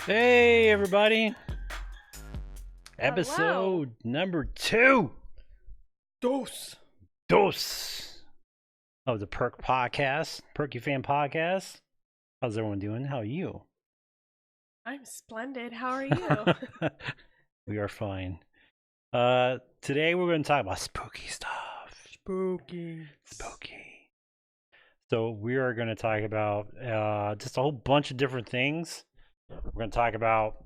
Hey, everybody. Hello. Episode number 2 Dos. dos of the Perk Podcast, Perky Fam Podcast. How's everyone doing? How are you? I'm splendid. How are you? We are fine. Today we're going to talk about spooky stuff. Spooky. Spooky. So we are going to talk about just a whole bunch of different things. We're going to talk about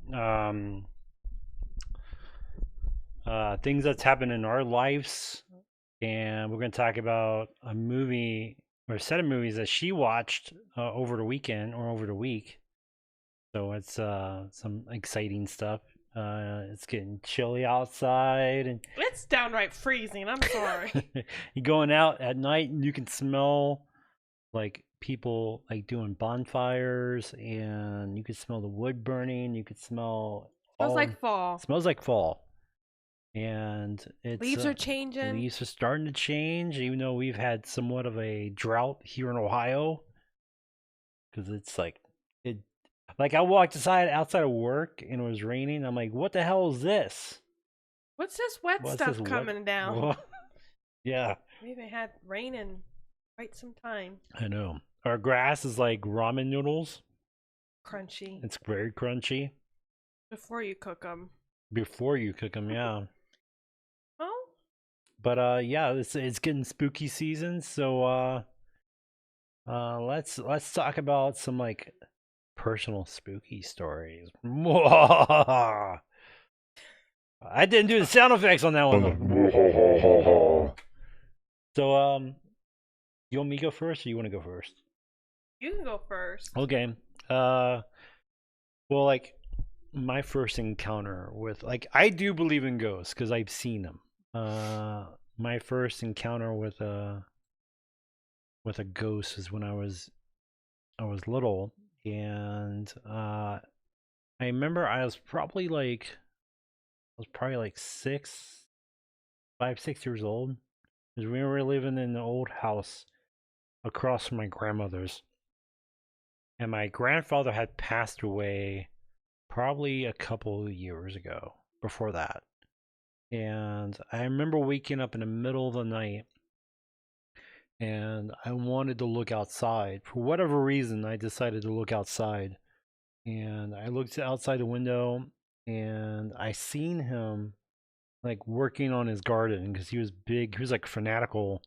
things that's happened in our lives, and we're going to talk about a movie or a set of movies that she watched over the weekend or over the week. So it's some exciting stuff. It's getting chilly outside, and It's downright freezing. I'm sorry. you're going out at night, and you can smell like people like doing bonfires, and you can smell the wood burning. You can smell Smells all. like fall. Smells like fall. And it's Leaves are changing. leaves are starting to change, even though we've had somewhat of a drought here in Ohio. Because it's like it, like I walked outside of work and it was raining. I'm like, what the hell is this? What's this wet What's stuff this coming down? What? Yeah, We haven't had rain in quite some time. I know. Our grass is like ramen noodles. Crunchy. It's very crunchy Before you cook them. before you cook them. Yeah. Oh? But yeah, it's getting spooky season, so let's talk about some like personal spooky stories. I didn't do the sound effects on that one though. So you want me to go first or you want to go first? You can go first. Okay. Well, like my first encounter with like I do believe in ghosts because I've seen them. My first encounter with a ghost is when I was little, and I remember I was probably like 6 years old, because we were living in the old house across from my grandmother's, and my grandfather had passed away probably a couple of years ago before that. And I remember waking up in the middle of the night, and I wanted to look outside. For whatever reason, I decided to look outside, and I looked outside the window, and I seen him like working on his garden because he was big. He was like fanatical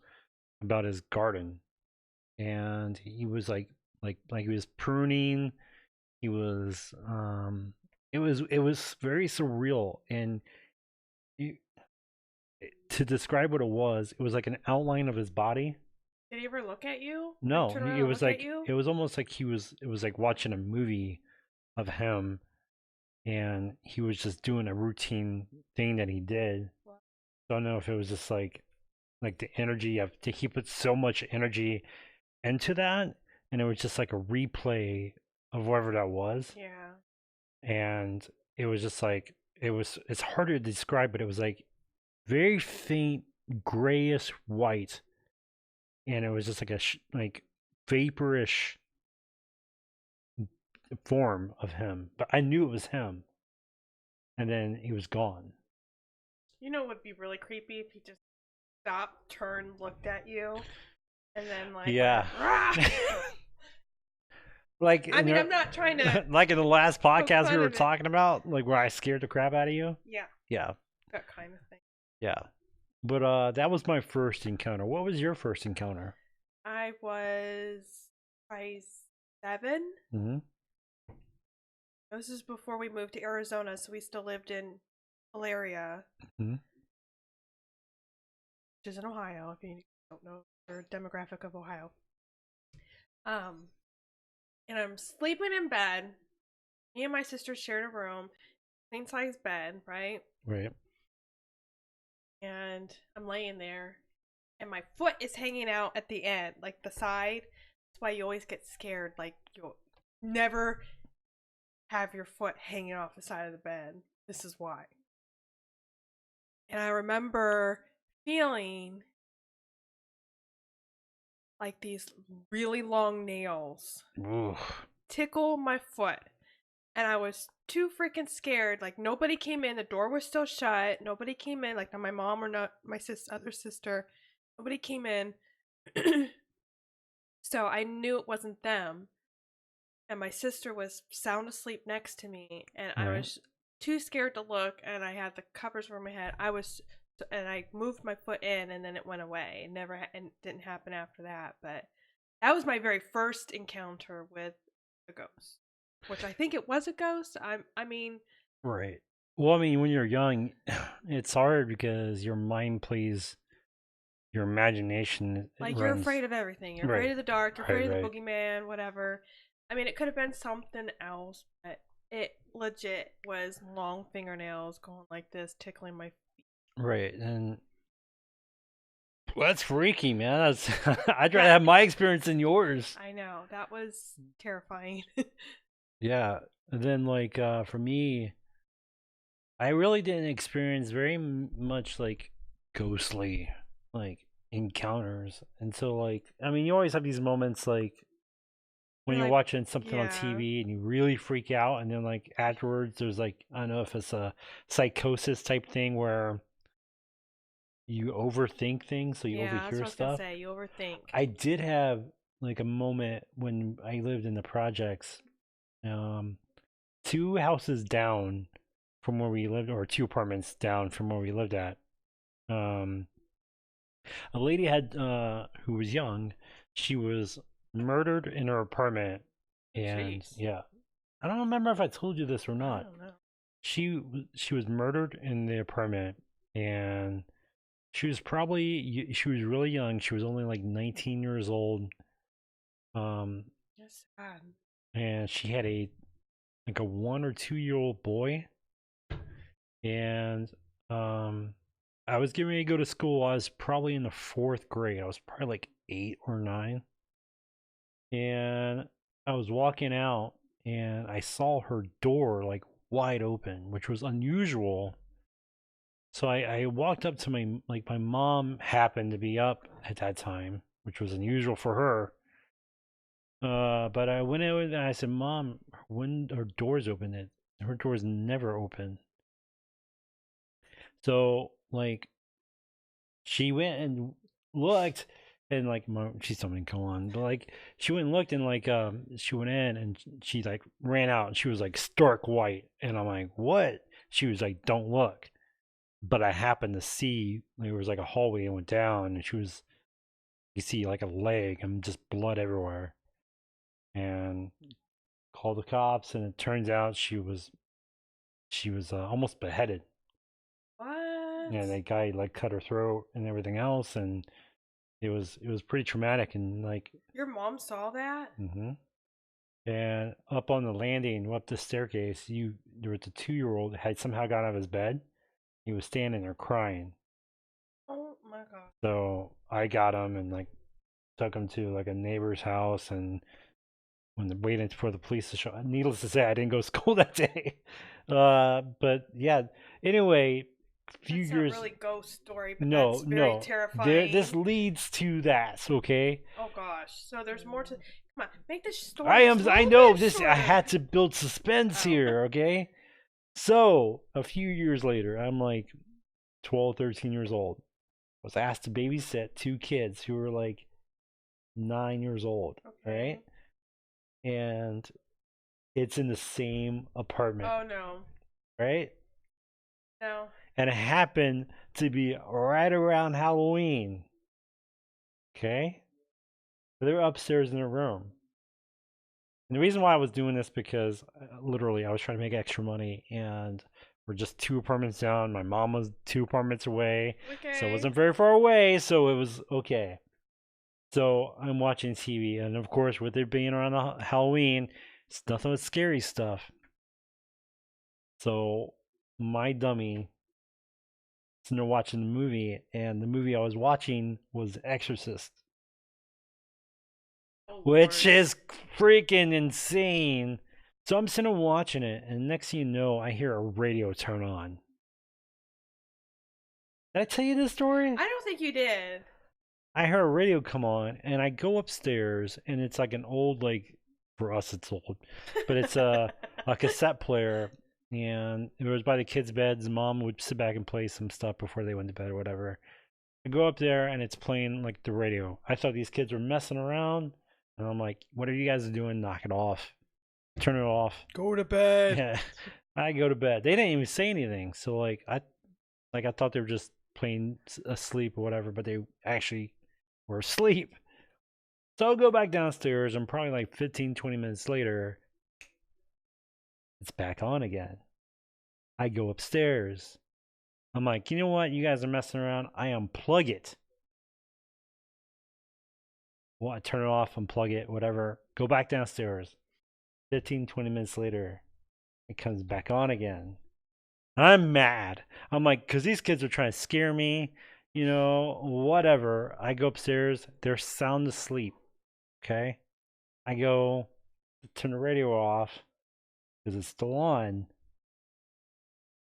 about his garden, and he was like he was pruning. He was it was very surreal, and you, to describe what it was like an outline of his body. Did he ever look at you? Like No, turn around it and was look at like you? it was almost like it was like watching a movie of him, and he was just doing a routine thing that he did. What? Don't know if it was just like the energy of he put so much energy into that, and it was just like a replay of whatever that was. Yeah. And it was just like it's hard to describe, but it was like very faint grayish white, and it was just like like vaporish form of him, but I knew it was him, and then he was gone. You know what would be really creepy if he just stopped, turned, looked at you, and then like Yeah. went, "Rah!" Like I mean, I'm not trying to like in the last poke podcast we fun were of it. talking about, like where I scared the crap out of you. Yeah, Yeah, that kind of thing. yeah. But that was my first encounter. What was your first encounter? I was probably 7. Mm-hmm. This is before we moved to Arizona, so we still lived in Hilaria, Mm-hmm. which is in Ohio, if you don't know the demographic of Ohio. Um, and I'm sleeping in bed. Me and my sister shared a room, queen size bed, right? Right. And I'm laying there, and my foot is hanging out at the end, like the side. That's why you always get scared. Like, you'll never have your foot hanging off the side of the bed. This is why. And I remember feeling like these really long nails Ooh. tickle my foot. and I was too freaking scared. Like nobody came in. The door was still shut. Nobody came in. Like not my mom or not my other sister. Nobody came in. So I knew it wasn't them. And my sister was sound asleep next to me, and I Right. was too scared to look. And I had the covers over my head. And I moved my foot in, and then it went away. It never and didn't happen after that. But that was my very first encounter with a ghost, which I think it was a ghost. I mean, Right. Well, I mean, when you're young, it's hard because your mind plays, your imagination like you're runs. afraid of everything. You're afraid Right. of the dark. You're Right. afraid of the Right. boogeyman, whatever. I mean, it could have been something else, but it legit was long fingernails going like this, tickling my. Right. And well, that's freaky, man. That's I'd rather Yeah, have my experience than yours. I know that was terrifying. Yeah. And then like for me, I really didn't experience very much like ghostly like encounters. And so like I mean, you always have these moments like when You're you're like, watching something on yeah, TV and you really freak out, and then like afterwards there's like I don't know if it's a psychosis type thing where you overthink things, so you yeah. That's overhear what I was gonna stuff. say. You overthink. I did have like a moment when I lived in the projects, um, two houses down from where we lived, or two apartments down from where we lived at. Um, a lady had who was young, she was murdered in her apartment, and Jeez, yeah, I don't remember if I told you this or I not. don't know. She was murdered in the apartment, and she was really young. She was only like 19 years old. Um, Just sad. and she had a like a 1 or 2 year old boy, and um, I was getting ready to go to school. I was probably in the fourth grade. I was probably like 8 or 9, and I was walking out, and I saw her door like wide open, which was unusual. So I walked up to my mom happened to be up at that time, which was unusual for her. But I went over and I said, "Mom, when her doors open, her doors never open." So like she went and looked, and like she told me to go on, but like she went and looked, and like she went in and she like ran out, and she was like stark white, and I'm like, "What?" She was like, "Don't look." But I happened to see there was like a hallway and went down, and she was you see like a leg and just blood everywhere, and called the cops, and it turns out she was almost beheaded. What? And that guy like cut her throat and everything else, and it was pretty traumatic. And like Your mom saw that? hmm and up on the landing up the staircase, you there was a 2 year old had somehow got out of his bed. He was standing there crying. Oh my god. So I got him and like took him to like a neighbor's house, and when the waiting for the police to show. Needless to say, I didn't go to school that day. But yeah. Anyway, a few That's not years. really ghost story, but No, that's very no. There. This terrifying. leads to that. Okay. Oh gosh. So there's more to. Come on, make this I story am. just a I little know bit this. I shorter. had to build suspense Oh. here. Okay. So a few years later, I'm like 12, 13 years old. I was asked to babysit two kids who were like 9 years old. Okay. Right. And it's in the same apartment. Oh no. Right. No. And it happened to be right around Halloween. Okay? They're upstairs in their room. And the reason why I was doing this because literally I was trying to make extra money, and we're just two apartments down. My mom was two apartments away. So it Okay. wasn't very far away, so it was okay. So I'm watching TV, and of course, with it being around Halloween, it's nothing but scary stuff. So my dummy sitting there watching the movie, and the movie I was watching was Exorcist, Oh which lord. is freaking insane. So I'm sitting there watching it, and next thing you know, I hear a radio turn on. Did I tell you this story? I don't think you did. I heard a radio come on, and I go upstairs, and it's like an old, like, for us it's old, but it's a cassette player, and it was by the kids' beds. Mom would sit back and play some stuff before they went to bed or whatever. I go up there and it's playing like the radio. I thought these kids were messing around, and I'm like, "What are you guys doing? Knock it off! Turn it off!" Go to bed. Yeah, I go to bed. They didn't even say anything, so I thought they were just playing asleep or whatever, but they actually were asleep. So I'll go back downstairs, and probably like 15, 20 minutes later, it's back on again. I go upstairs. I'm like, you know what? You guys are messing around. I unplug it. Well, I turn it off, unplug it, whatever. Go back downstairs. 15, 20 minutes later, it comes back on again. I'm mad. I'm like, because these kids are trying to scare me, whatever. I go upstairs. They're sound asleep. Okay. I go turn the radio off because it's still on.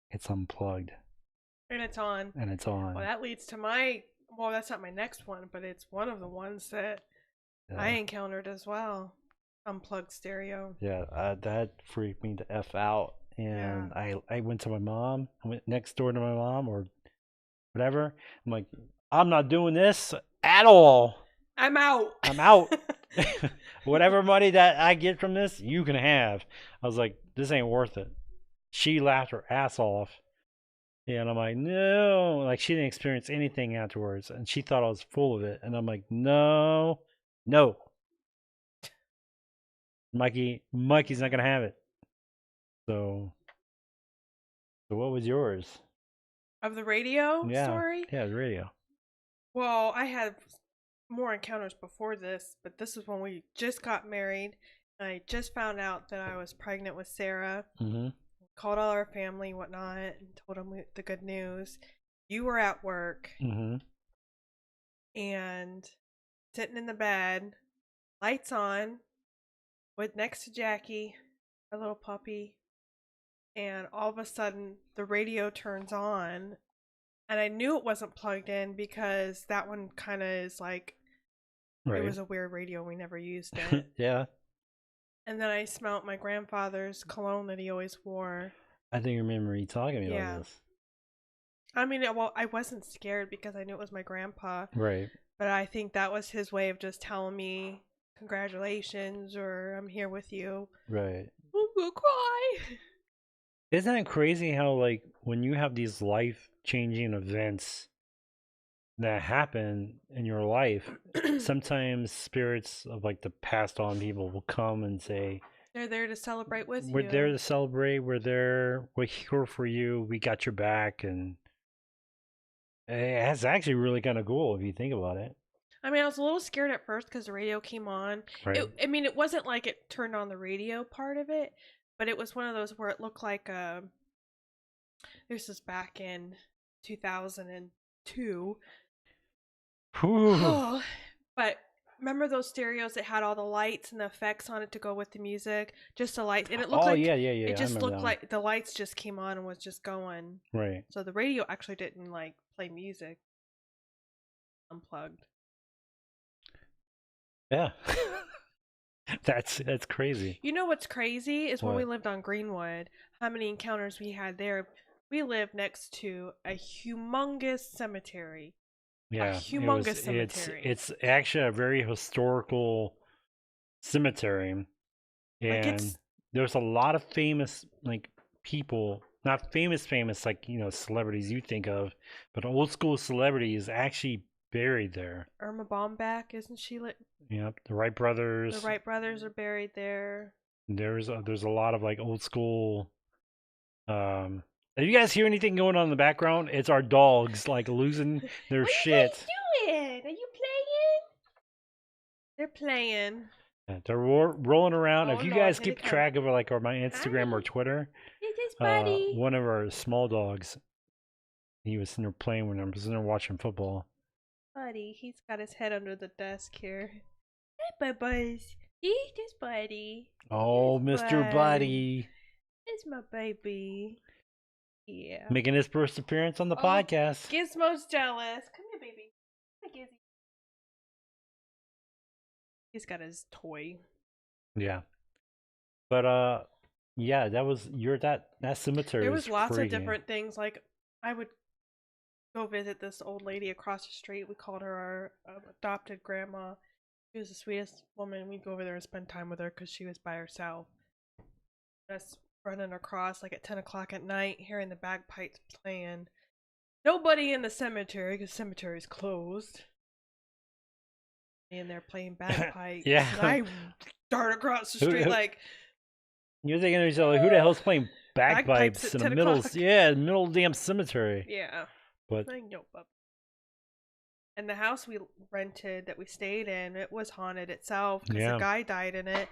It's unplugged. And it's on. And it's on. Well, that leads to well, that's not my next one, but it's one of the ones that I encountered as well. Unplugged stereo. Yeah, that freaked me the F out. And I went to my mom. I went next door to my mom or whatever. I'm like, I'm not doing this at all. I'm out. I'm out. Whatever money that I get from this, you can have. I was like, this ain't worth it. She laughed her ass off. Yeah, and I'm like, no. Like, she didn't experience anything afterwards. And she thought I was full of it. And I'm like, no. Mikey's not going to have it. So what was yours? Of the radio story? Yeah, the radio. Well, I had more encounters before this, but this is when we just got married. And I just found out that I was pregnant with Sarah. Mm-hmm. Called all our family and whatnot and told them the good news. You were at work. Mm-hmm. And sitting in the bed, lights on, with next to Jackie, our little puppy. And all of a sudden, the radio turns on. And I knew it wasn't plugged in because that one kind of is like, It was a weird radio. We never used it. Yeah. And then I smelled my grandfather's cologne that he always wore. I think I remember you talking to me about this. I mean, well, I wasn't scared because I knew it was my grandpa. Right. But I think that was his way of just telling me, congratulations, or I'm here with you. Right. I'm gonna cry. Isn't it crazy how, like, when you have these life-changing events that happen in your life, sometimes spirits of, like, the passed on people will come and say, they're there to celebrate with you. We're there to celebrate. We're here for you. We got your back. And it's actually really kind of cool if you think about it. I mean, I was a little scared at first because the radio came on. Right. It wasn't like it turned on the radio part of it, but it was one of those where it looked like this was back in 2002. But remember those stereos that had all the lights and the effects on it to go with the music? Just the lights. And it looked like... yeah. It just looked like the lights just came on and was just going. Right. So the radio actually didn't, like, play music. Unplugged. Yeah. That's crazy. You know what's crazy is when we lived on Greenwood, how many encounters we had there. We lived next to a humongous cemetery. Yeah, a humongous cemetery. It's actually a very historical cemetery, and there's a lot of famous, like, people, not famous like, celebrities you think of, but old school celebrities actually buried there. Irma Bomback, isn't she? Yep, the Wright brothers. The Wright brothers are buried there. There's a lot of, like, old school. If you guys hear anything going on in the background, it's our dogs, like, losing their shit. What are you doing? Are you playing? They're playing. Yeah, they're rolling around. If you guys keep track of, like, my Instagram or Twitter, one of our small dogs, he was sitting there playing when I was sitting there watching football. Buddy, he's got his head under the desk here. Hey, Buzz. Eat this, Buddy. Oh, Mr. Buddy. It's my baby. Yeah. Making his first appearance on the podcast. Gizmo's jealous. Come here, baby. Hi, Gizzy. He's got his toy. Yeah. But Yeah, that cemetery There was was lots of freaky. different things. Like I would go visit this old lady across the street. We called her our adopted grandma. She was the sweetest woman. We'd go over there and spend time with her because she was by herself. Just running across like at 10 o'clock at night, hearing the bagpipes playing. Nobody in the cemetery because the cemetery's closed. And they're playing bagpipes. Yeah, And like I dart across the street who, like, you're thinking to yourself, like, who the hell's playing bagpipes bagpipes at in the 10 middle? o'clock. Yeah, middle of the damn cemetery. Yeah. But Like, nope. And the house we rented that we stayed in, it was haunted itself because a yeah, guy died in it.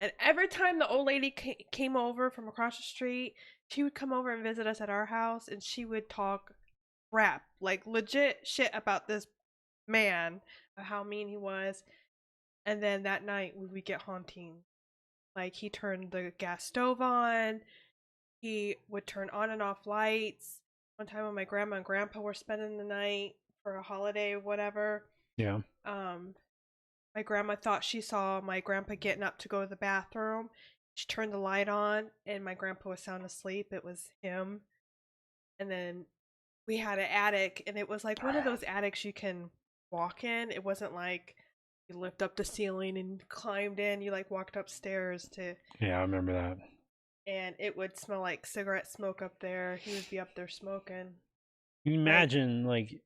And every time the old lady came over from across the street, she would come over and visit us at our house and she would talk crap, like legit shit about this man, of how mean he was. And then that night we would get haunting. Like he turned the gas stove on, he would turn on and off lights. One time when my grandma and grandpa were spending the night for a holiday or whatever, yeah. um, my grandma thought she saw my grandpa getting up to go to the bathroom. She turned the light on, and my grandpa was sound asleep. It was him. And then we had an attic, and it was like one of those attics you can walk in. It wasn't like you lift up the ceiling and climbed in. You like walked upstairs to, Yeah, I remember that. and it would smell like cigarette smoke up there. He would be up there smoking. You Like, imagine like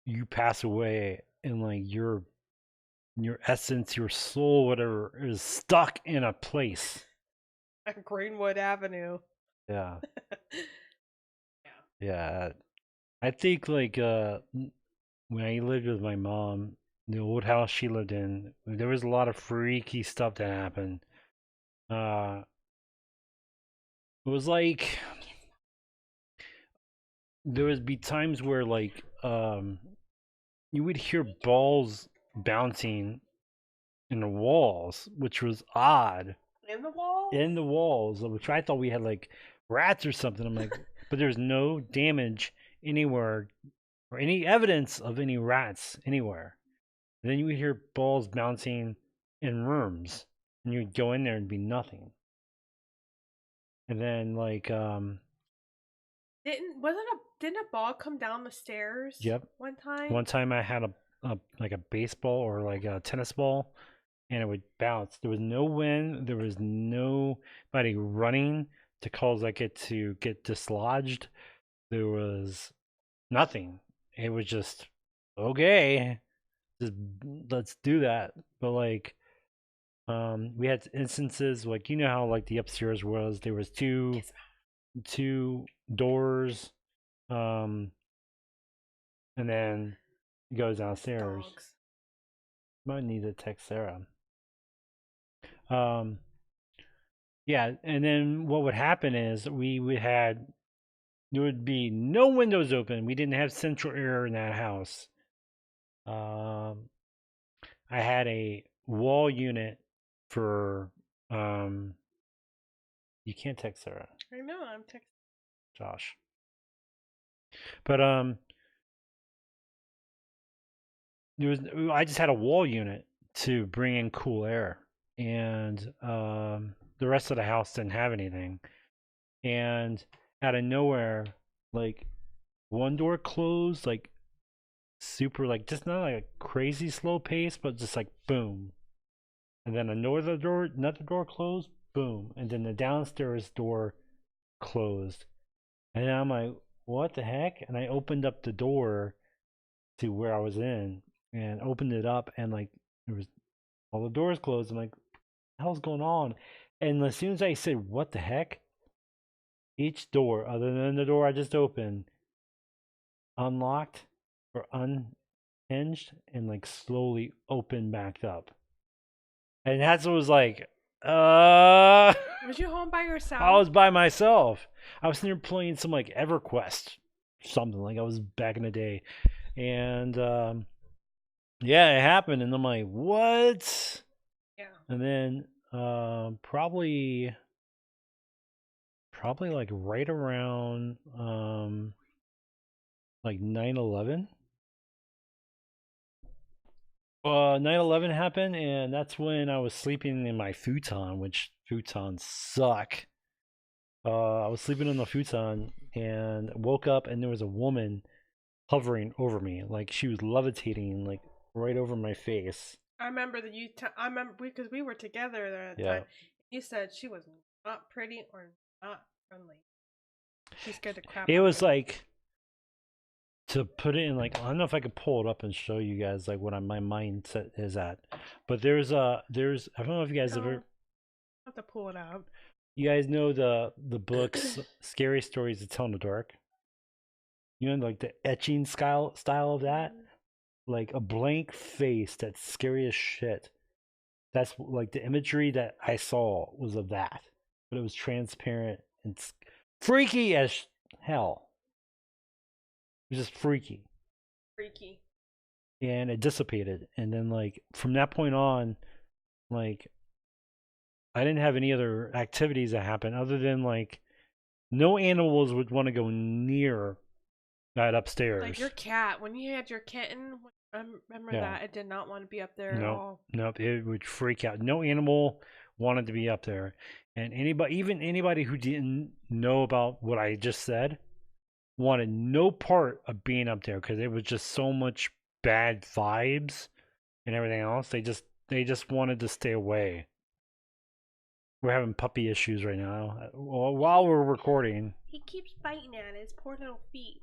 you pass away and like your essence, your soul, whatever, is stuck in a place. like Greenwood Avenue. Yeah, Yeah. yeah. I think like when I lived with my mom, the old house she lived in, there was a lot of freaky stuff that happened. Uh, it was like there would be times where like you would hear balls bouncing in the walls, which was odd. In the walls? In the walls, which I thought we had like rats or something. I'm like, but there's no damage anywhere or any evidence of any rats anywhere. And then you would hear balls bouncing in rooms, and you'd go in there and be nothing. And then like Didn't a ball come down the stairs yep, one time? one time I had a like a baseball or like a tennis ball, and it would bounce. There was no wind. There was nobody running to cause like it to get dislodged. There was nothing. It was just okay. Just let's do that. But like we had instances like you know how like the upstairs was there was two doors um and then it goes downstairs. Dogs. Might need to text Sarah. Um yeah, and then what would happen is we would had there would be no windows open. We didn't have central air in that house. Um I had a wall unit for you can't text Sarah, I know. I'm texting. Josh. But there was I just had a wall unit to bring in cool air, and the rest of the house didn't have anything. And out of nowhere, like one door closed, like super, like just not like a crazy slow pace, but just like boom. And then another door closed, boom, and then the downstairs door closed. And I'm like, what the heck? And I opened up the door to where I was in and opened it up, and like there was all the doors closed. I'm like, what the hell's going on? And as soon as I said, what the heck? Each door, other than the door I just opened, unlocked or unhinged and like slowly opened back up. And that's what was like, uh, Was you home by yourself? I was by myself. I was sitting there playing some like EverQuest, something like I was back in the day. And yeah, it happened, and I'm like, what? Yeah. And then probably like right around like 9/11. 9/11 happened, and that's when I was sleeping in my futon, which futons suck. I was sleeping on the futon and woke up, and there was a woman hovering over me, like she was levitating, like right over my face. I remember that I remember because we were together there at the Yeah, time. You said she was not pretty or not friendly. She scared the crap it out of was me. like, to put it in, like, I don't know if I could pull it up and show you guys like what my mindset is at, but there's I don't know if you guys No, ever, I have to pull it out. you guys know the books Scary Stories to Tell in the Dark. You know, like the etching style of that, like a blank face that's scary as shit. That's like the imagery that I saw was of that, but it was transparent and freaky as hell. It was just freaky, Freaky. and it dissipated. And then like from that point on, like I didn't have any other activities that happened other than like no animals would want to go near that Like your upstairs. cat, when you had your kitten, I remember Yeah. that it did not want to be up there at Nope. all. Nope. It would freak out. No animal wanted to be up there. And even anybody who didn't know about what I just said, wanted no part of being up there because it was just so much bad vibes and everything else. They just wanted to stay away. We're having puppy issues right now. While we're recording. He keeps biting at his poor little feet.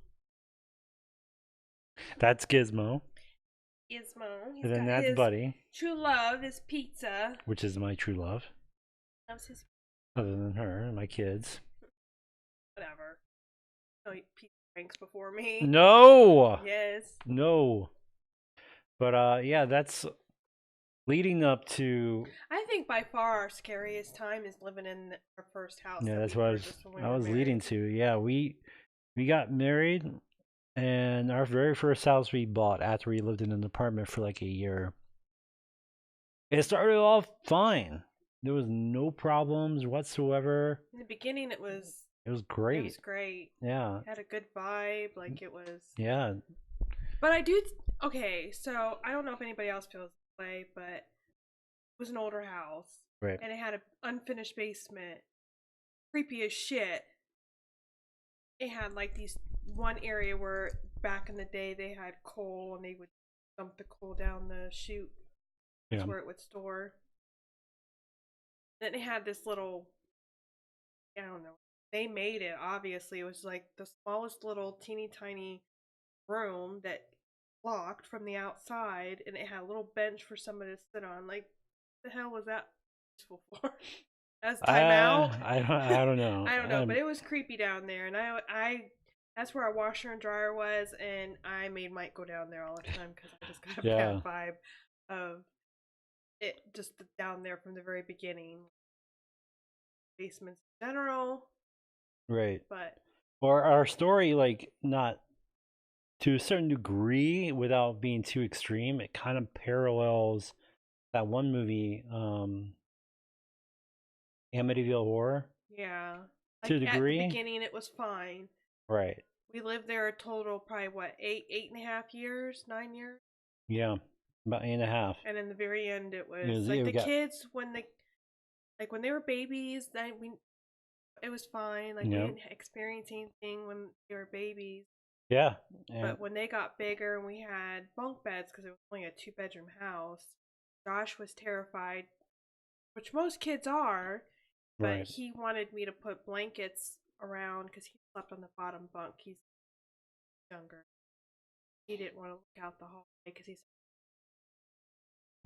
That's Gizmo. Gizmo. He's And then got that's his Buddy, true love, his pizza. which is my true love. Loves his Other than her and my kids. whatever. Oh, he pizza ranks before me. No! Yes. No. But yeah, that's leading up to, I think by far our scariest time is living in our first house yeah, that that's we what purchased when we I were was leading married. to. Yeah, we got married, and our very first house we bought after we lived in an apartment for like a year. It started off fine. There was no problems whatsoever. In the beginning, It was it great. was great. Yeah. It had a good vibe, like it was. Yeah. But I do. Okay, so I don't know if anybody else feels this way, but it was an older house, Right. and it had an unfinished basement. Creepy as shit. It had like these one area where back in the day they had coal and they would dump the coal down the chute. That's Yeah. where it would store. Then it had this little, I don't know. They made it, obviously. It was like the smallest little teeny tiny room that locked from the outside, and it had a little bench for somebody to sit on. Like, the hell was that useful for? That's timeout. I don't know. I don't know, but it was creepy down there, and that's where our washer and dryer was, and I made Mike go down there all the time because I just got a Yeah. bad vibe of it just down there from the very beginning. Basements in general, Right. but Or our story, like, not to a certain degree without being too extreme, it kind of parallels that one movie, Amityville Horror, yeah, to a like at the degree. beginning it was fine. Right. We lived there a total probably what 8.5 years, 9 years, Yeah. About 8.5. and in the very end it It was was, like we the got, kids when they were babies. That we It was fine. Like we yeah. didn't experience anything when they were babies. Yeah. And But when they got bigger and we had bunk beds because it was only a 2 bedroom house, Josh was terrified, which most kids are. But right. he wanted me to put blankets around because he slept on the bottom bunk. He's younger. He didn't want to look out the hallway because he's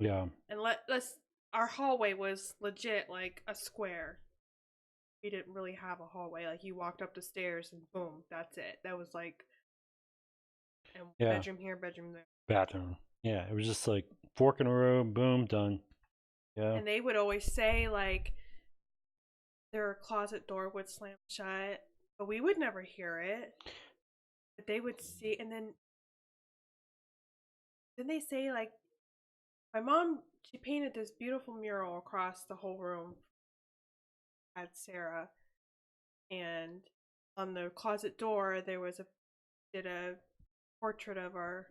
Yeah. and let's our hallway was legit like a square. We didn't really have a hallway. Like you walked up the stairs and boom, that's it. That was like and Yeah. bedroom here, bedroom there. Bathroom. Yeah. It was just like fork in the road, boom, done. Yeah. And they would always say like their closet door would slam shut, but we would never hear it. But they would see, and then they say like my mom she painted this beautiful mural across the whole room at Sarah, and on the closet door there was a portrait of our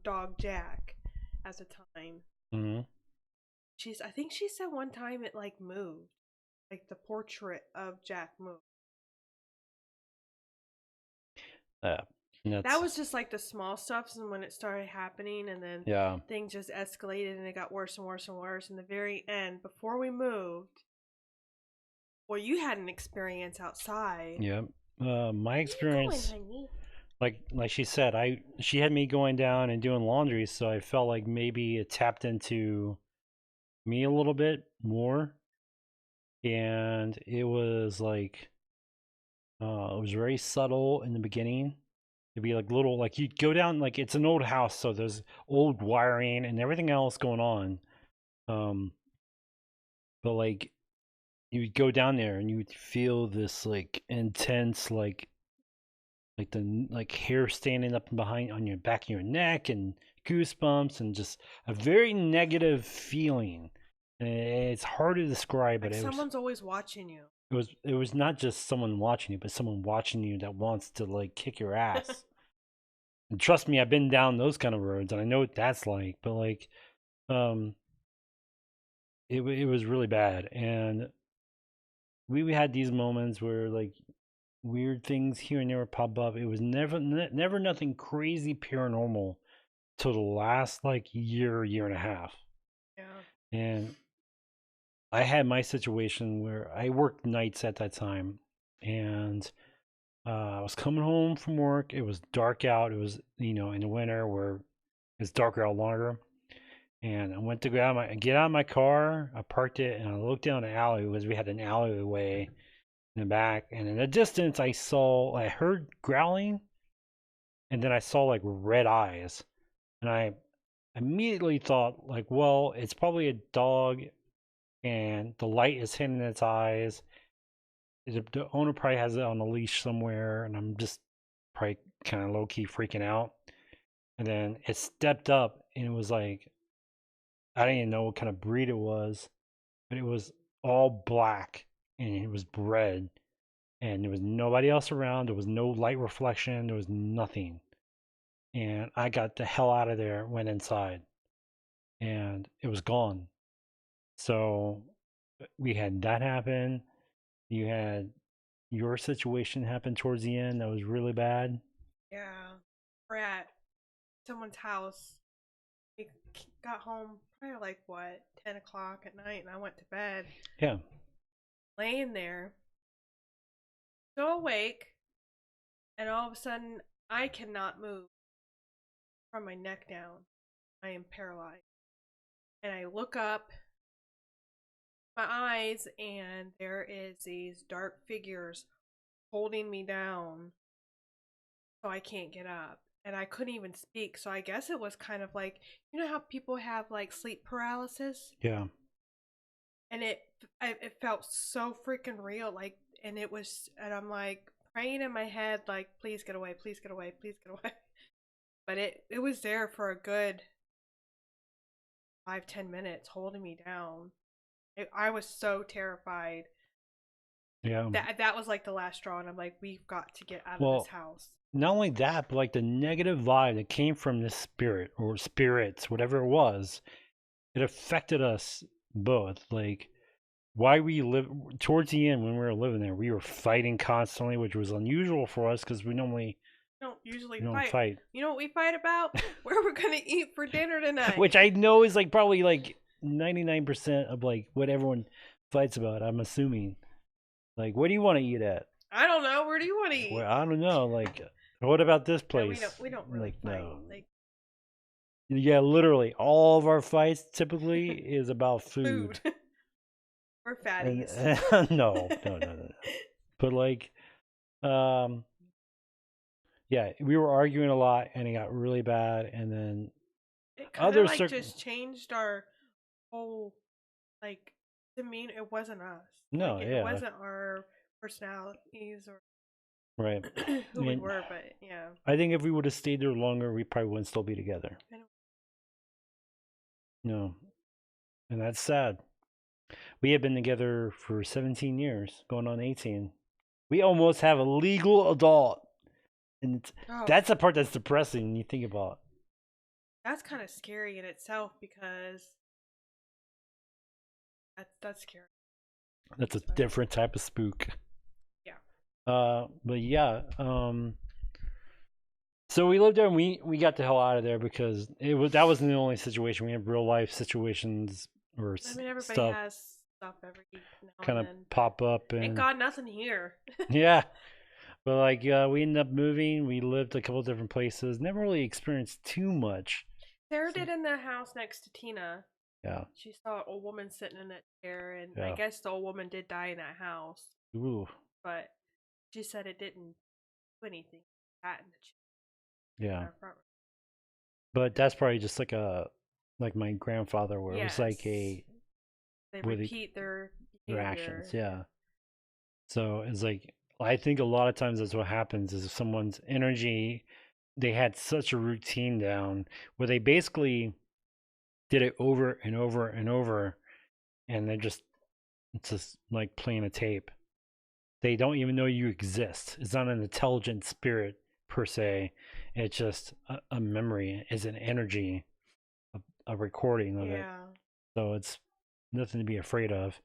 dog Jack, as a time. Mm-hmm. I think she said one time it like moved, like the portrait of Jack moved. Yeah. That That's was just like the small stuff, and when it started happening, and then yeah. things just escalated, and it got worse and worse and worse. In the very end, before we moved, well, you had an experience outside. Yeah. My Where you going, experience, honey? like she said, she had me going down and doing laundry, so I felt like maybe it tapped into me a little bit more, and it was like it was very subtle in the beginning. It'd be like little, like you'd go down, like it's an old house, so there's old wiring and everything else going on. Um, but like you would go down there and you would feel this like intense, like the like hair standing up behind on your back of your neck and goosebumps and just a very negative feeling. And it's hard to describe, but Like someone's always watching you. it was not just someone watching you, but someone watching you that wants to like kick your ass. And trust me, I've been down those kind of roads, and I know what that's like. But like, um, it was really bad, and we had these moments where like weird things here and there would pop up. It was never nothing crazy paranormal till the last like year and a half. Yeah. And I had my situation where I worked nights at that time, and I was coming home from work. It was dark out. It was in the winter where it's darker out longer. And I went to get out of my car. I parked it and I looked down the alley because we had an alleyway in the back. And in the distance, I heard growling, and then I saw like red eyes. And I immediately thought like, well, it's probably a dog, and the light is hitting its eyes. The owner probably has it on a leash somewhere, and I'm just probably kind of low key freaking out. And then it stepped up, and it was like I didn't even know what kind of breed it was, but it was all black and it was red, and there was nobody else around. There was no light reflection. There was nothing. And I got the hell out of there, went inside, and it was gone. So we had that happen. You had your situation happen towards the end that was really bad. Yeah. We're at someone's house. We got home probably like what 10 o'clock at night, and I went to bed. Yeah. Laying there, still awake, and all of a sudden I cannot move from my neck down. I am paralyzed, and I look up my eyes, and there is these dark figures holding me down, so I can't get up. And I couldn't even speak, so I guess it was kind of like, you know how people have like sleep paralysis, Yeah. and it felt so freaking real, like, and it was, and I'm like praying in my head, like, please get away, please get away, please get away. But it was there for a good 5-10 minutes, holding me down. I was so terrified. Yeah. That was like the last straw, and I'm like, we've got to get out of this Well, house. not only that, but like the negative vibe that came from this spirit or spirits, whatever it was, it affected us both. Like why we live towards the end when we were living there, we were fighting constantly, which was unusual for us because we normally Don't usually don't fight. fight. You know what we fight about? Where we're gonna eat for dinner tonight. Which I know is like probably like 99% of like what everyone fights about. I'm assuming. Like, what do you want to eat at? I don't know. Where do you want to eat? Well, I don't know. Like, what about this No, place? we don't really Like, fight. no. Like Yeah, literally, all of our fights typically is about food. food. We're And fatties. no. But like, um, yeah, we were arguing a lot, and it got really bad. And then It kind of other like just changed our whole like demeanor. It wasn't us. Like no, it yeah, wasn't our personalities or right. I who we mean, were. But yeah, I think if we would have stayed there longer, we probably wouldn't still be together. I don't, No, and that's sad. We have been together for 17 years, going on 18. We almost have a legal adult, and oh, that's the part that's depressing when you think about. That's kind of scary in itself because that's scary. That's a So, different type of spook. yeah. But yeah, so we lived there and we got the hell out of there because that wasn't the only situation. We had real life situations or I mean, everybody stuff has stuff every now and kind of then, but pop up thank and God nothing here. yeah. But like we ended up moving. We lived a couple different places. Never really experienced too much. Sarah So, did in the house next to Tina. yeah, She saw an old woman sitting in that chair, and I yeah. guess the old woman did die in that house, Ooh, but she said it didn't do anything. That in the chair in yeah. our front room. But that's probably just like my grandfather, where it was like Yes, a they with repeat their their actions. behavior. Yeah. So it's like I think a lot of times that's what happens is if someone's energy, they had such a routine down where they basically did it over and over and over, and they're just it's just like playing a tape. They don't even know you exist. It's not an intelligent spirit per se. It's just a memory. It's an energy, a recording of it. Yeah. So it's nothing to be afraid of.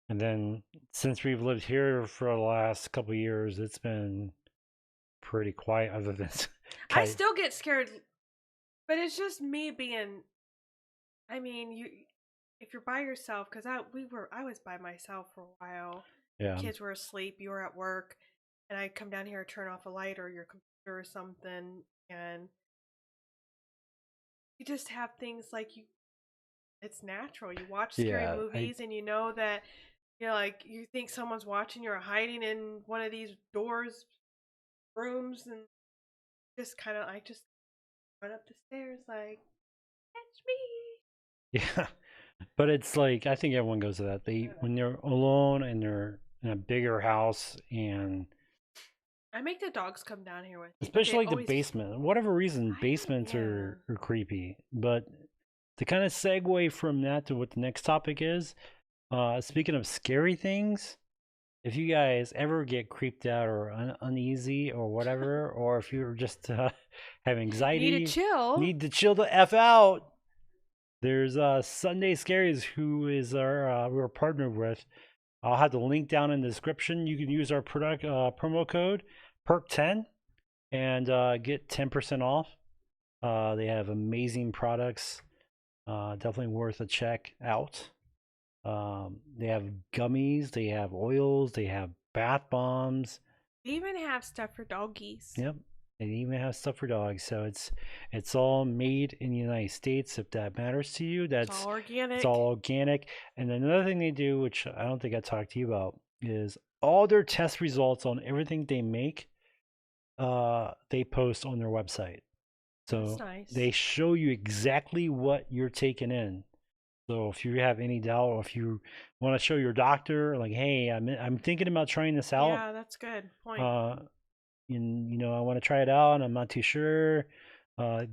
And then since we've lived here for the last couple of years, it's been pretty quiet other than I kind of, still get scared, but it's just me being. I mean, you if you're by yourself, because I was by myself for a while. yeah, Kids were asleep, you were at work, and I come down here, turn off a light or your computer or something, and you just have things like you. It's natural. You watch scary yeah, I movies, and you know that like you think someone's watching, you're hiding in one of these doors, rooms, and I just run up the stairs like catch me. yeah. But it's like I think everyone goes to that. They when they're alone and they're in a bigger house and I make the dogs come down here with me, but they especially like the always. basement. Whatever reason, I don't. basements Yeah. are creepy. But to kind of segue from that to what the next topic is, speaking of scary things, if you guys ever get creeped out or uneasy or whatever, or if you're just have Need a anxiety, chill. need to chill the f out, there's Sunday Scaries, who is our we're partnered with. I'll have the link down in the description. You can use our product promo code Perk10 and get 10% off. They have amazing products. Definitely worth a check out. They have gummies, they have oils, they have bath bombs. They even have stuff for doggies. Yep. They even have stuff for dogs. So it's all made in the United States. If that matters to you, It's all it's organic. all organic. And then another thing they do, which I don't think I talked to you about, is all their test results on everything they make. They post on their website. That's So nice. they show you exactly what you're taking in. So if you have any doubt, or if you want to show your doctor, like, hey, I'm thinking about trying this out, Yeah, that's good point. uh, and I want to try it out, and I'm not too sure.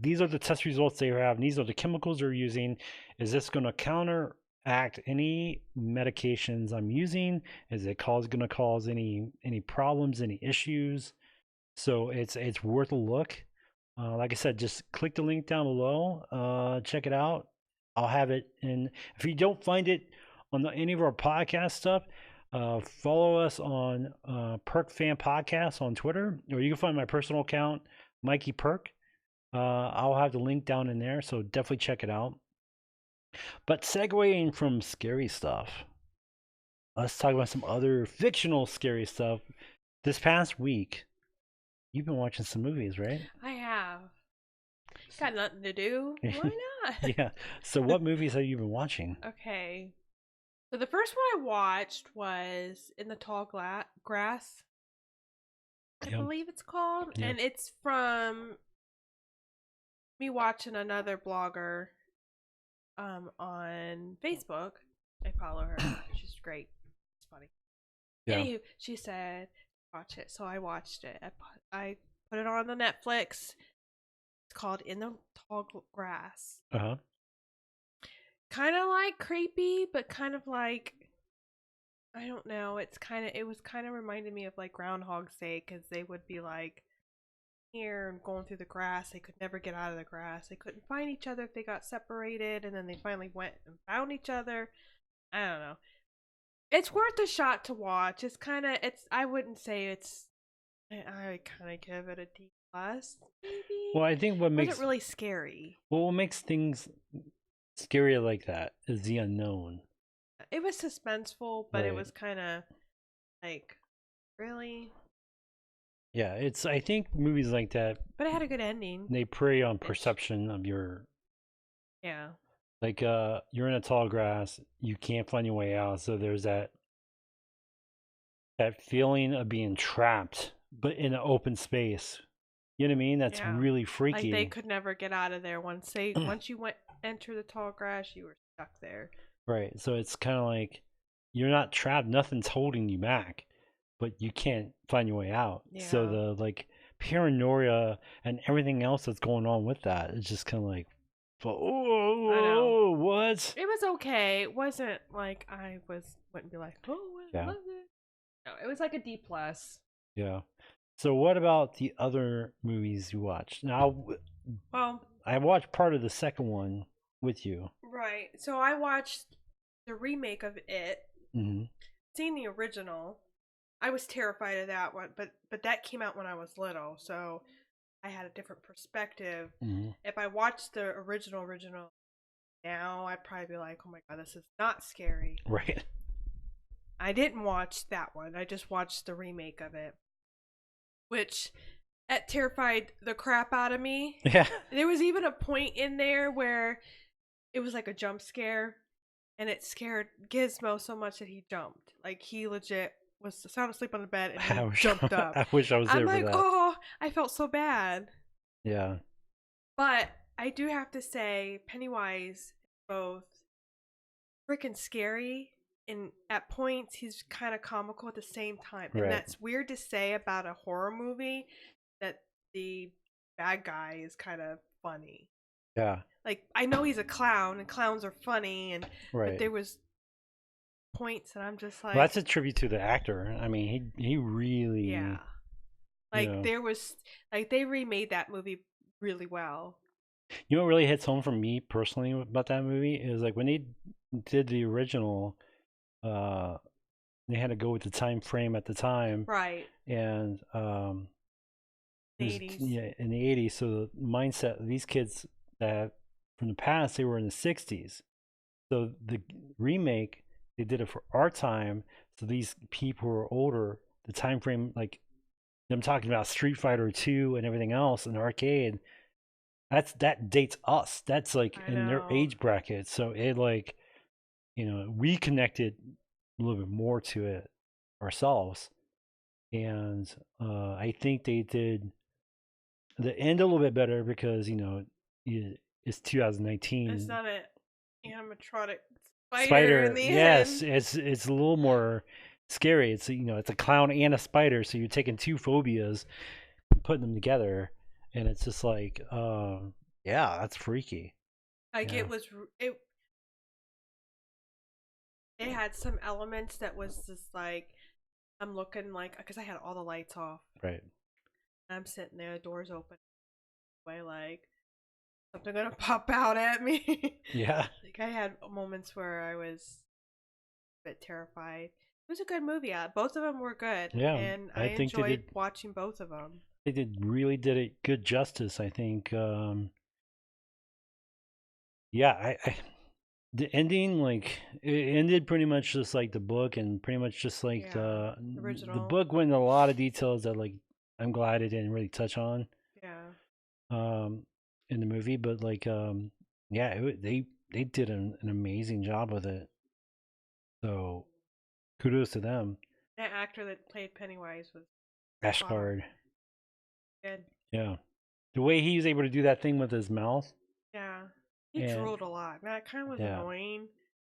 These are the test results they have, and these are the chemicals they're using. Is this going to counteract any medications I'm using? Is it going to cause any problems, any issues? So it's worth a look. Like I said, just click the link down below. Check it out. I'll have it in. If you don't find it on any of our podcast stuff, follow us on Perk Fam Podcast on Twitter, or you can find my personal account, Mikey Perk. I'll have the link down in there, so definitely check it out. But segueing from scary stuff, let's talk about some other fictional scary stuff. This past week, you've been watching some movies, right? I have. Got nothing to do. Why not? Yeah. So what movies have you been watching? Okay. So the first one I watched was In the Tall Grass, I Yep. believe it's called. Yep. And it's from me watching another blogger on Facebook. I follow her. She's great. It's funny. Yeah. Anywho, she said watch it, so I watched it. I put it on the Netflix. It's called In the Tall Grass. Uh-huh. Kind of like creepy, but kind of like I don't know. It was kind of reminded me of like Groundhog's Day because they would be like here and going through the grass. They could never get out of the grass. They couldn't find each other if they got separated, and then they finally went and found each other. I don't know. It's worth a shot to watch. It's I wouldn't say it's I kind of give it a D plus maybe. Well, I think It wasn't really scary. what makes things scary like that is the unknown. It was suspenseful, but it Right. was kind of like really. Yeah, it's I think movies like that, But it had a good ending. they prey on perception of your, Yeah. like you're in a tall grass, you can't find your way out, so there's that feeling of being trapped but in an open space. You know what I mean? That's Yeah. really Like freaky. they could never get out of there once you enter the tall grass, you were stuck there. Right. So it's kind of like you're not trapped, nothing's holding you back, but you can't find your way out. So Yeah. the like paranoia and everything else that's going on with that, it's just kind of like, I know. oh, what? It was okay. It wasn't like wouldn't be like, oh, I Yeah. love it. No, it was like a D plus. Yeah. So what about the other movies you watched? Now, Well, I watched part of the second one with you. right. So I watched the remake of It. Hmm. Seen the original. I was terrified of that one, but that came out when I was little, so I had a different perspective. Hmm. If I watched the original now, I'd probably be like, "Oh my god, this is not scary." Right. I didn't watch that one. I just watched the remake of it, which it terrified the crap out of me. Yeah. There was even a point in there where it was like a jump scare, and it scared Gizmo so much that he jumped. Like he legit was sound asleep on the bed and he jumped up. I wish I was there I'm for like, that. oh, I felt so bad. Yeah. But I do have to say, Pennywise is both freaking scary and at points he's kind of comical at the same time. And Right. that's weird to say about a horror movie that the bad guy is kind of funny. Yeah. Like I know he's a clown and clowns are funny and Right. but there was points and I'm just like, well, that's a tribute to the actor. I mean, he really, yeah. Like you know. there was like they remade that movie really well. You know what really hits home for me personally about that movie is like when they did the original, they had to go with the time frame at the time, Right. and The 80s. yeah, in the 80s. So the mindset of these kids that from the past, they were in the 60s. So the remake, they did it for our time. So these people who are older, the time frame, like I'm talking about Street Fighter 2 and everything else in the arcade, that dates us. That's like I in their know. age bracket. So it like, we connected a little bit more to it ourselves. And I think they did the end a little bit better because, it's 2019. It's not an animatronic spider, Spider, in the yes, end. it's a little more scary. It's it's a clown and a spider, so you're taking two phobias and putting them together, and it's just like, yeah, that's freaky. Like Yeah. it had some elements that was just like I'm looking like because I had all the lights off. Right. I'm sitting there, the doors open, way like something gonna pop out at me. Yeah. Like I had moments where I was a bit terrified. It was a good movie. Both of them were good. Yeah, and I I think they enjoyed did- watching both of them. They really did it good justice, I think. Yeah, I the ending, like it ended pretty much just like the book, and pretty much just like Yeah, the original. book went into a lot of details that like I'm glad it didn't really touch on Yeah. in the movie, but like yeah, they did an amazing job with it. So kudos to them. That actor that played Pennywise was Ashgard. good. Yeah. The way he was able to do that thing with his mouth. Yeah. He And- drooled a lot. That kind of was Yeah. annoying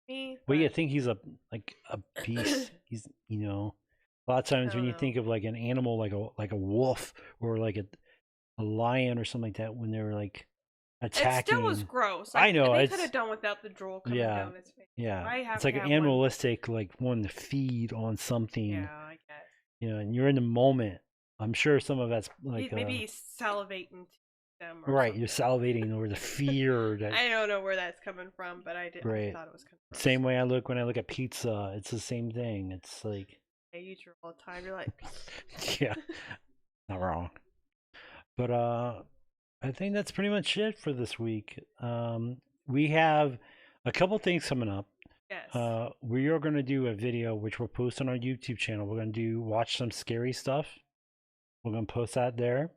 me. Well, you but- think he's a beast. He's a lot of times I when don't you know. think of like an animal, like a wolf or like a lion or something like that, when they're like It attacking. still was gross. I know, They it's- could have done without the drool coming Yeah. down his face. Yeah, I have it's like to an have one. animalistic, like wanting to feed on something. Yeah, I guess. And you're in the moment, I'm sure some of that's like Maybe he's salivating to them or right. You're something. salivating over the fear that I don't know where that's coming from, but I right. thought it was kind of gross. Same way I look when I look at pizza. It's the same thing. It's like I eat you all the time. You're like, yeah, not wrong. But I think that's pretty much it for this week. We have a couple things coming up. yes. We are going to do a video which we'll post on our YouTube channel. We're going to watch some scary stuff. We're going to post that there.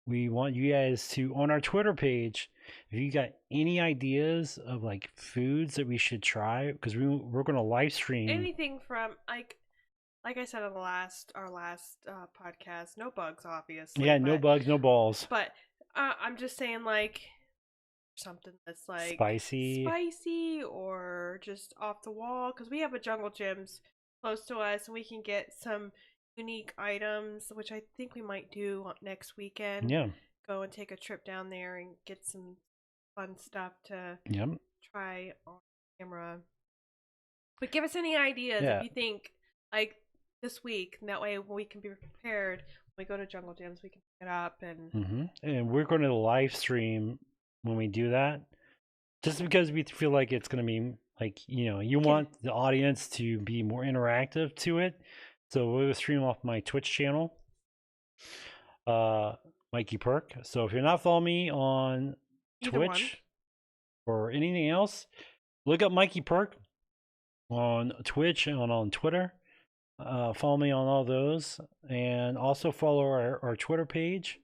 We want you guys to, on our Twitter page, if you got any ideas of like foods that we should try, because we're going to live stream Anything from like I said on our last podcast, no bugs, obviously. yeah, no bugs, no balls, But I'm just saying, like something that's like spicy. spicy or just off the wall, because we have a Jungle Gyms close to us, and we can get some unique items, which I think we might do next weekend. Yeah. Go and take a trip down there and get some fun stuff to Yep. try on camera. But give us any ideas Yeah. if you think like this week, and that way we can be prepared when we go to Jungle Gyms. We can pick it up And we're going to live stream when we do that, just because we feel like it's going to be like you want the audience to be more interactive to it. So we'll stream off my Twitch channel, Mikey Perk. So if you're not following me on Twitch or anything else, look up Mikey Perk on Twitch and on Twitter. Follow me on all those, and also follow our Twitter page,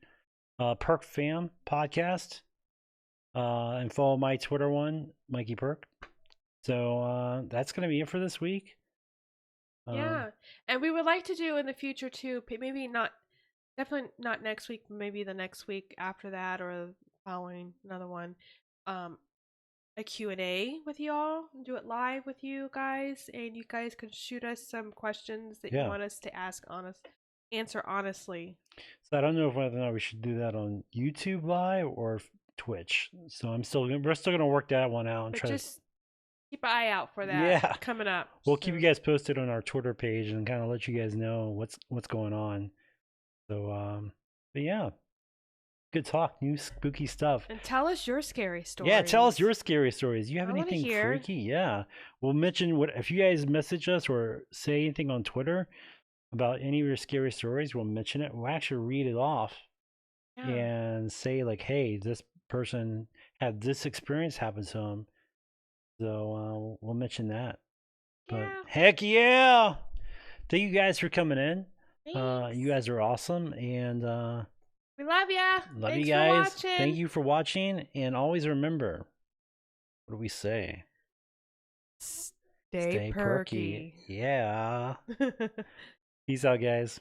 Perk Fam Podcast, and follow my Twitter one, Mikey Perk. So that's gonna be it for this week. Yeah, and we would like to do in the future too. Maybe not, definitely not next week. Maybe the next week after that, or following another one. A Q&A with y'all, do it live with you guys, and you guys can shoot us some questions that you want us to answer honestly. So I don't know whether or not we should do that on YouTube live or Twitch. So we're still gonna work that one out and but try just keep an eye out for that coming up. We'll keep you guys posted on our Twitter page and kind of let you guys know what's going on. So but yeah. Good talk, new spooky stuff. And tell us your scary stories. Yeah, tell us your scary stories. You have anything hear. freaky? Yeah. We'll mention if you guys message us or say anything on Twitter about any of your scary stories, we'll mention it. We'll actually read it off and say like, hey, this person had this experience happen to them. So we'll mention that. But heck yeah. Thank you guys for coming in. You guys are awesome, and we love ya. Love you guys. Thank you for watching, and always remember, what do we say? Stay perky. Yeah. Peace out, guys.